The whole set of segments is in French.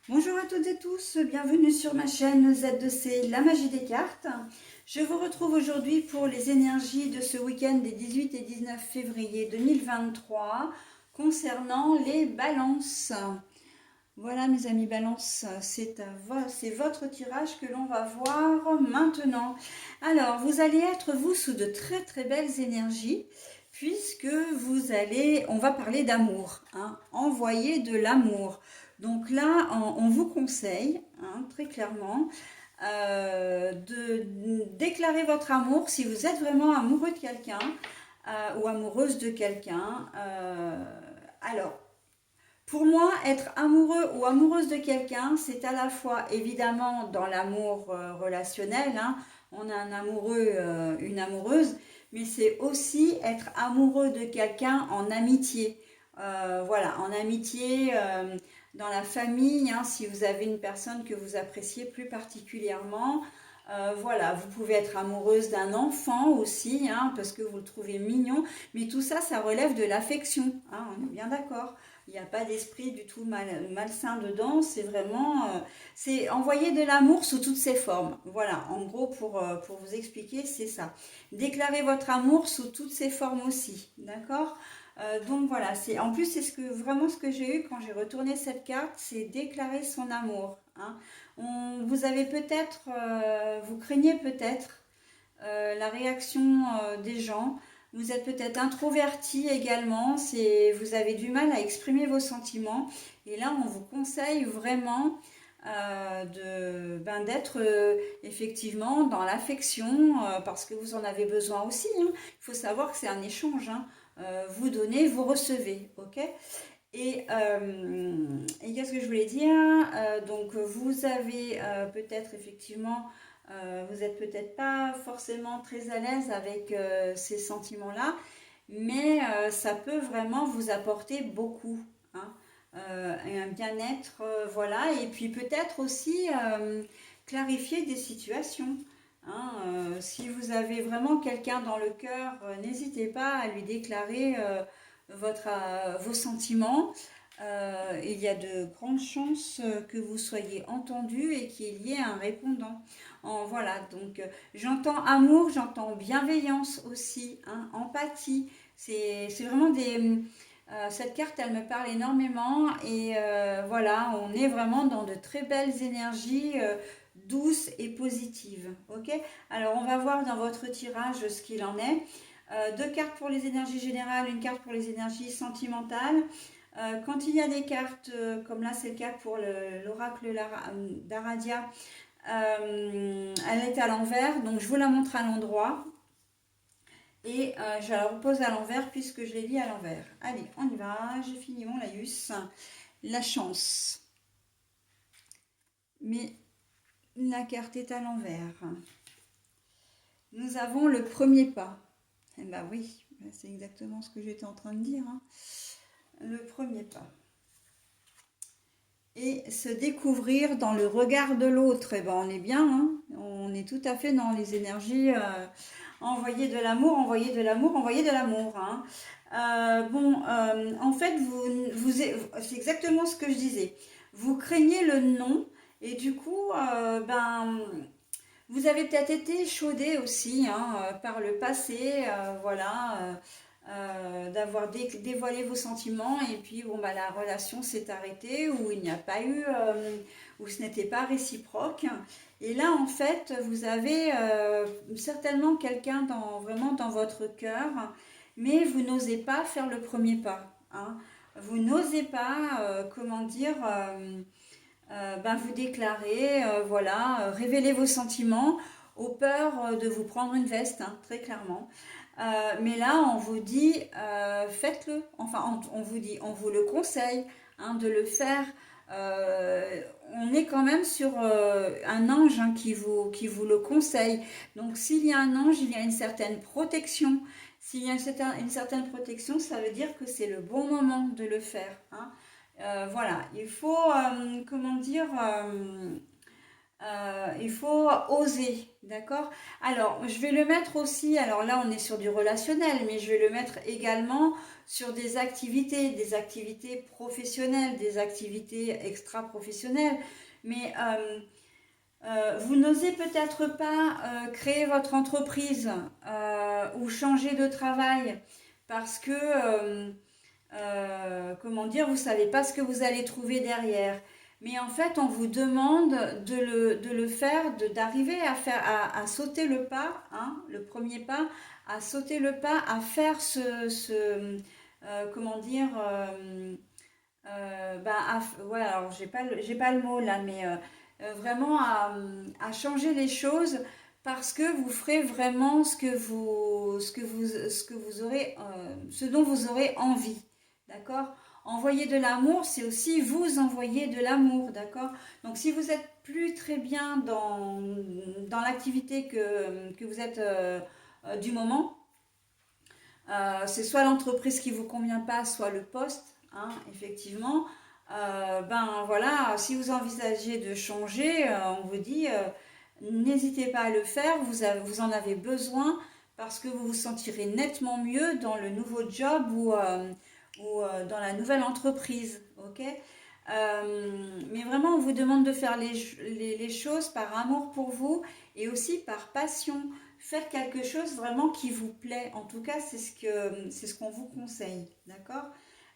Bonjour à toutes et tous, bienvenue sur ma chaîne Z2C, la magie des cartes. Je vous retrouve aujourd'hui pour les énergies de ce week-end des 18 et 19 février 2023 concernant les balances. Voilà mes amis balance, c'est votre tirage que l'on va voir maintenant. Alors vous allez être vous sous de très très belles énergies puisque on va parler d'amour, hein, envoyer de l'amour. Donc là on vous conseille très clairement de déclarer votre amour si vous êtes vraiment amoureux de quelqu'un ou amoureuse de quelqu'un. Alors pour moi, être amoureux ou amoureuse de quelqu'un, c'est à la fois évidemment dans l'amour relationnel, hein, on a un amoureux, une amoureuse, mais c'est aussi être amoureux de quelqu'un en amitié. Voilà, en amitié, dans la famille, hein, si vous avez une personne que vous appréciez plus particulièrement. Voilà, vous pouvez être amoureuse d'un enfant aussi, hein, parce que vous le trouvez mignon, mais tout ça, ça relève de l'affection, hein, on est bien d'accord. Il n'y a pas d'esprit du tout malsain dedans, c'est vraiment, c'est envoyer de l'amour sous toutes ses formes. Voilà, en gros, pour vous expliquer, c'est ça. Déclarez votre amour sous toutes ses formes aussi, d'accord. Donc voilà, en plus c'est vraiment ce que j'ai eu quand j'ai retourné cette carte, c'est déclarer son amour, hein. Vous avez peut-être, vous craignez peut-être la réaction des gens. Vous êtes peut-être introverti également, vous avez du mal à exprimer vos sentiments. Et là, on vous conseille vraiment d'être effectivement dans l'affection parce que vous en avez besoin aussi, hein. Il faut savoir que c'est un échange, hein. Vous donnez, vous recevez, ok? Et qu'est-ce que je voulais dire? Donc vous avez peut-être effectivement, vous n'êtes peut-être pas forcément très à l'aise avec ces sentiments-là, mais ça peut vraiment vous apporter beaucoup, hein. Un bien-être, voilà, et puis peut-être aussi clarifier des situations, hein. Si vous avez vraiment quelqu'un dans le cœur, n'hésitez pas à lui déclarer vos sentiments. Il y a de grandes chances que vous soyez entendu et qu'il y ait un répondant. Voilà, donc j'entends amour, j'entends bienveillance aussi, hein, empathie. C'est vraiment cette carte, elle me parle énormément et voilà, on est vraiment dans de très belles énergies douces et positives. Ok. Alors on va voir dans votre tirage ce qu'il en est. Deux cartes pour les énergies générales, une carte pour les énergies sentimentales. Quand il y a des cartes, comme là c'est le cas pour l'oracle d'Aradia, elle est à l'envers, donc je vous la montre à l'endroit. Et je la repose à l'envers puisque je l'ai lis à l'envers. Allez, on y va, j'ai fini mon laïus. La chance. Mais la carte est à l'envers. Nous avons le premier pas. Eh bien oui, c'est exactement ce que j'étais en train de dire, hein. Le premier pas. Et se découvrir dans le regard de l'autre, eh ben on est bien, hein. On est tout à fait dans les énergies envoyer de l'amour, envoyer de l'amour, envoyer de l'amour, hein. En fait, c'est exactement ce que je disais. Vous craignez le non et du coup, vous avez peut-être été chaudé aussi, hein, par le passé, voilà, d'avoir dévoilé vos sentiments et puis bon bah la relation s'est arrêtée ou il n'y a pas eu, ou ce n'était pas réciproque. Et là en fait vous avez certainement quelqu'un vraiment dans votre cœur, mais vous n'osez pas faire le premier pas, hein. Vous n'osez pas, comment dire, vous déclarer, voilà, révéler vos sentiments, au peur de vous prendre une veste, hein, très clairement. Mais là, on vous dit, faites-le. Enfin, on vous dit, on vous le conseille, hein, de le faire. On est quand même sur un ange, hein, qui vous le conseille. Donc, s'il y a un ange, il y a une certaine protection. S'il y a une certaine protection, ça veut dire que c'est le bon moment de le faire, hein. Voilà, il faut, comment dire, Il faut oser, d'accord? Alors, je vais le mettre aussi, alors là on est sur du relationnel, mais je vais le mettre également sur des activités professionnelles, des activités extra-professionnelles. Mais vous n'osez peut-être pas créer votre entreprise ou changer de travail parce que comment dire, vous savez pas ce que vous allez trouver derrière. Mais en fait, on vous demande de le faire, d'arriver à faire, à sauter le pas, hein, le premier pas, à sauter le pas, à faire comment dire, ouais, alors j'ai pas le mot là, mais vraiment à changer les choses parce que vous ferez vraiment ce que vous aurez, ce dont vous aurez envie. D'accord? Envoyer de l'amour, c'est aussi vous envoyer de l'amour, d'accord? Donc si vous êtes plus très bien dans l'activité que vous êtes du moment, c'est soit l'entreprise qui vous convient pas, soit le poste, hein, effectivement. Ben voilà, si vous envisagez de changer, on vous dit, n'hésitez pas à le faire, vous en avez besoin parce que vous vous sentirez nettement mieux dans le nouveau job ou dans la nouvelle entreprise, ok? Mais vraiment, on vous demande de faire les choses par amour pour vous et aussi par passion. Faites quelque chose vraiment qui vous plaît. En tout cas, c'est ce qu'on vous conseille, d'accord?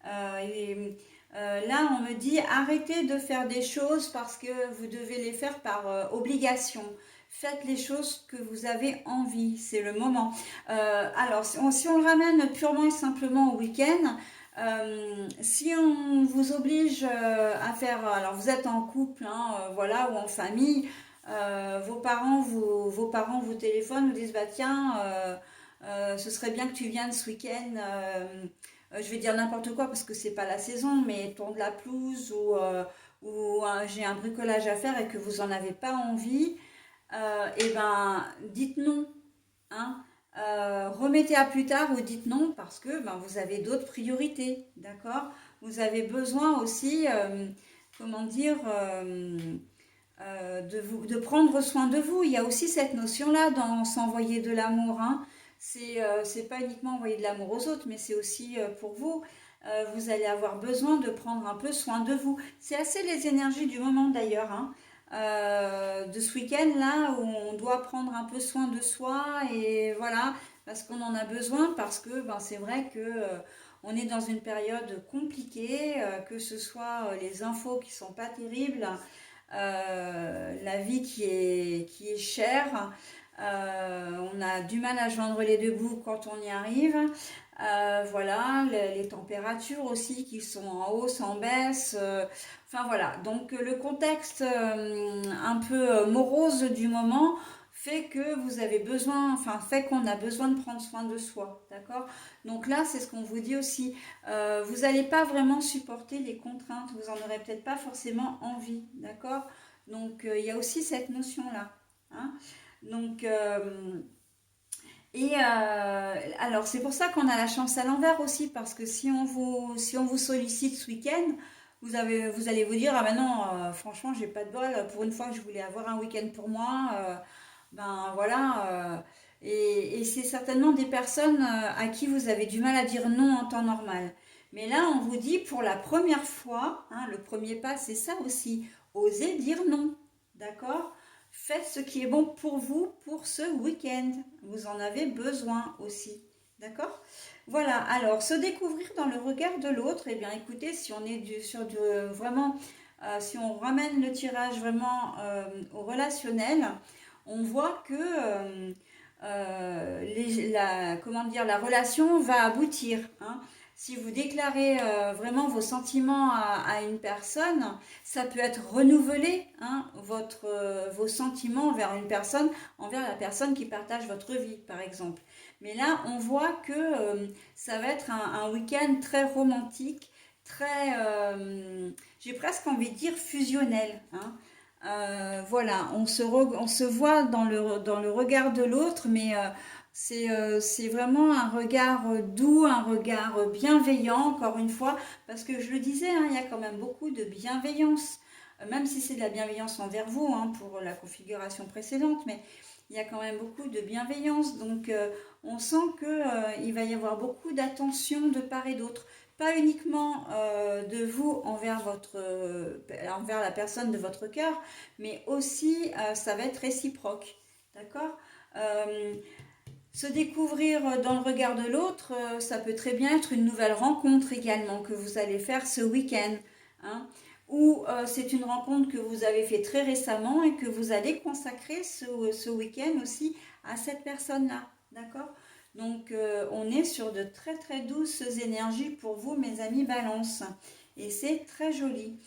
Là, on me dit arrêtez de faire des choses parce que vous devez les faire par obligation. Faites les choses que vous avez envie, c'est le moment. Alors, si on le ramène purement et simplement au week-end, si on vous oblige à faire, alors vous êtes en couple, hein, voilà, ou en famille, vos parents vous téléphonent, vous disent bah tiens, ce serait bien que tu viennes ce week-end. Je vais dire n'importe quoi parce que c'est pas la saison, mais tourne la pelouse ou j'ai un bricolage à faire et que vous en avez pas envie, et ben dites non, hein. Remettez à plus tard ou dites non parce que ben, vous avez d'autres priorités, d'accord? Vous avez besoin aussi, comment dire, de prendre soin de vous. Il y a aussi cette notion-là dans s'envoyer de l'amour, hein. C'est pas uniquement envoyer de l'amour aux autres, mais c'est aussi pour vous. Vous allez avoir besoin de prendre un peu soin de vous. C'est assez les énergies du moment d'ailleurs, hein. De ce week-end là où on doit prendre un peu soin de soi et voilà parce qu'on en a besoin parce que ben, c'est vrai que on est dans une période compliquée, que ce soit les infos qui sont pas terribles, la vie qui est chère. On a du mal à joindre les deux bouts quand on y arrive. Voilà, les températures aussi qui sont en hausse, en baisse. Enfin voilà, donc le contexte un peu morose du moment fait que vous avez besoin, enfin fait qu'on a besoin de prendre soin de soi, d'accord? Donc là, c'est ce qu'on vous dit aussi. Vous n'allez pas vraiment supporter les contraintes, vous en aurez peut-être pas forcément envie, d'accord? Donc il y a aussi cette notion-là, hein? Donc alors c'est pour ça qu'on a la chance à l'envers aussi, parce que si on vous sollicite ce week-end, vous allez vous dire, ah ben non, franchement, j'ai pas de bol, pour une fois que je voulais avoir un week-end pour moi, ben voilà. Et c'est certainement des personnes à qui vous avez du mal à dire non en temps normal. Mais là, on vous dit pour la première fois, hein, le premier pas, c'est ça aussi, oser dire non, d'accord? Faites ce qui est bon pour vous pour ce week-end. Vous en avez besoin aussi. D'accord? Voilà, alors se découvrir dans le regard de l'autre, eh bien écoutez, si on est sur du vraiment, si on ramène le tirage vraiment au relationnel, on voit que comment dire, la relation va aboutir, hein. Si vous déclarez vraiment vos sentiments à une personne, ça peut être renouvelé, hein, vos sentiments envers une personne, envers la personne qui partage votre vie, par exemple. Mais là, on voit que ça va être un week-end très romantique, très, j'ai presque envie de dire fusionnel, hein. Voilà, on se voit dans le regard de l'autre, mais c'est vraiment un regard doux, un regard bienveillant, encore une fois, parce que je le disais, hein, il y a quand même beaucoup de bienveillance. même si c'est de la bienveillance envers vous, hein, pour la configuration précédente, mais il y a quand même beaucoup de bienveillance. Donc, on sent qu'il va y avoir beaucoup d'attention de part et d'autre. Pas uniquement de vous envers la personne de votre cœur, mais aussi ça va être réciproque. D'accord. Se découvrir dans le regard de l'autre, ça peut très bien être une nouvelle rencontre également que vous allez faire ce week-end, hein. Ou c'est une rencontre que vous avez fait très récemment et que vous allez consacrer ce week-end aussi à cette personne-là. D'accord. Donc on est sur de très très douces énergies pour vous, mes amis Balance. Et c'est très joli.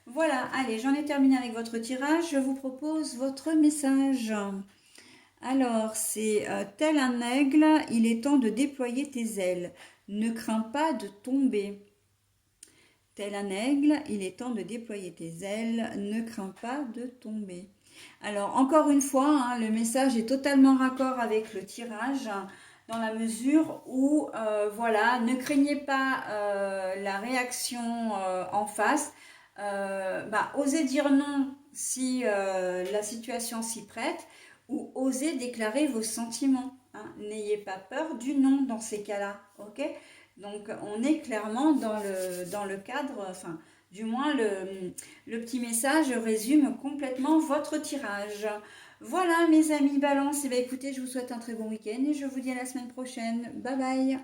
Voilà, allez, j'en ai terminé avec votre tirage. Je vous propose votre message. Alors, c'est tel un aigle, il est temps de déployer tes ailes. Ne crains pas de tomber. Tel un aigle, il est temps de déployer tes ailes. Ne crains pas de tomber. Alors, encore une fois, hein, le message est totalement raccord avec le tirage, hein, dans la mesure où, voilà, ne craignez pas la réaction en face. Osez dire non si la situation s'y prête, ou osez déclarer vos sentiments, hein. N'ayez pas peur du non dans ces cas-là, ok? Donc on est clairement dans le cadre, enfin du moins le petit message résume complètement votre tirage. Voilà mes amis Balance, et bien écoutez, je vous souhaite un très bon week-end et je vous dis à la semaine prochaine. Bye bye.